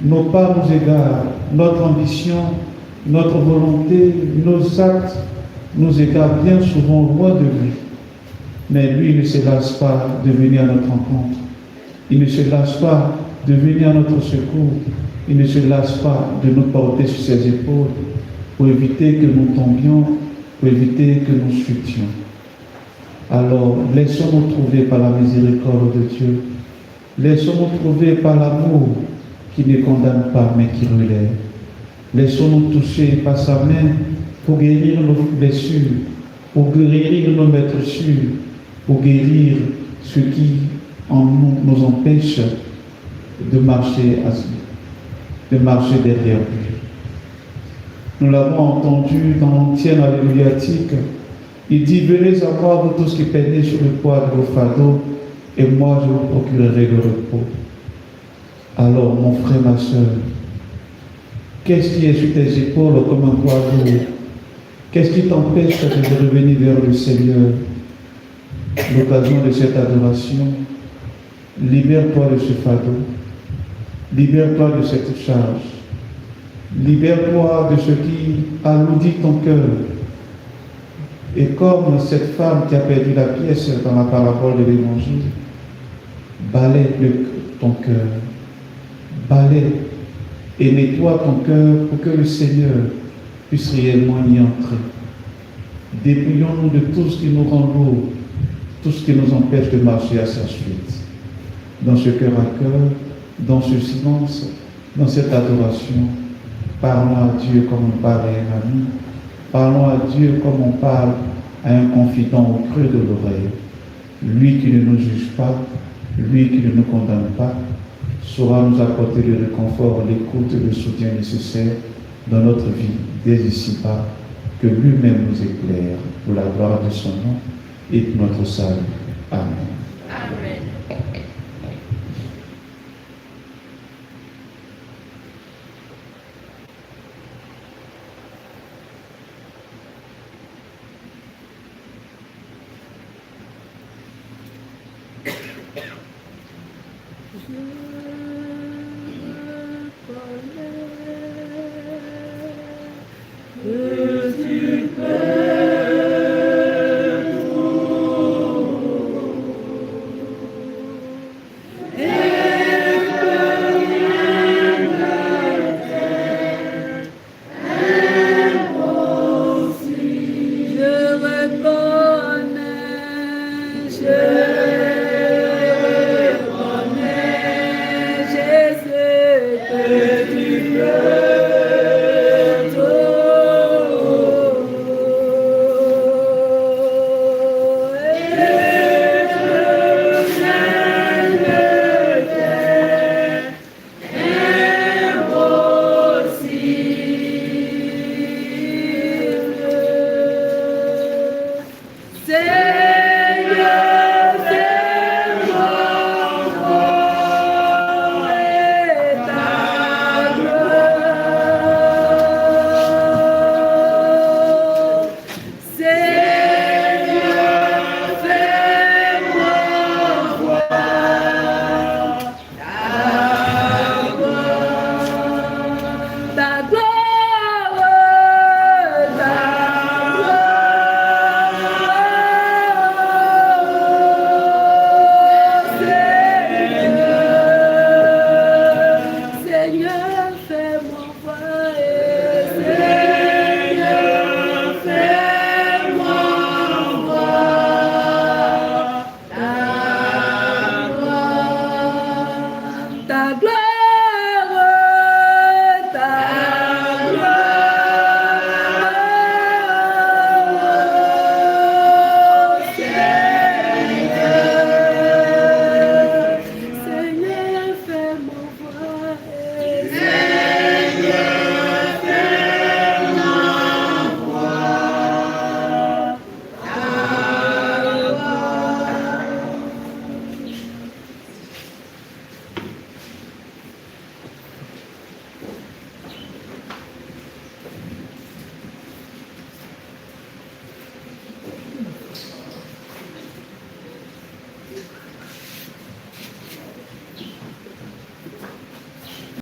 nos pas nous égarent, notre ambition, notre volonté, nos actes nous égarent bien souvent loin de lui. Mais lui ne se lasse pas de venir à notre rencontre. Il ne se lasse pas de venir à notre secours. Il ne se lasse pas de nous porter sur ses épaules pour éviter que nous tombions, pour éviter que nous chutions. Alors, laissons-nous trouver par la miséricorde de Dieu. Laissons-nous trouver par l'amour qui ne condamne pas mais qui relève. Laissons-nous toucher par sa main pour guérir nos blessures, pour guérir nos meurtrissures, pour guérir ce qui en nous empêche de marcher derrière lui. Nous l'avons entendu dans l'antienne alléluiatique. Il dit, venez à moi, vous tous qui peinez sur le poids de vos fardeaux, et moi je vous procurerai le repos. Alors, mon frère, ma soeur, qu'est-ce qui est sur tes épaules comme un poids lourd? Qu'est-ce qui t'empêche de revenir vers le Seigneur? L'occasion de cette adoration, libère-toi de ce fardeau, libère-toi de cette charge, libère-toi de ce qui alourdit ton cœur. Et comme cette femme qui a perdu la pièce dans la parabole de l'Évangile, balaie ton cœur, balaie et nettoie ton cœur pour que le Seigneur puisse réellement y entrer. Dépouillons-nous de tout ce qui nous rend lourd, tout ce qui nous empêche de marcher à sa suite. Dans ce cœur à cœur, dans ce silence, dans cette adoration, parlons à Dieu comme on parle à un ami, parlons à Dieu comme on parle à un confident au creux de l'oreille. Lui qui ne nous juge pas, lui qui ne nous condamne pas, saura nous apporter le réconfort, l'écoute et le soutien nécessaire dans notre vie, dès ici-bas, que lui-même nous éclaire pour la gloire de son nom et pour notre salut. Amen. Amen. Je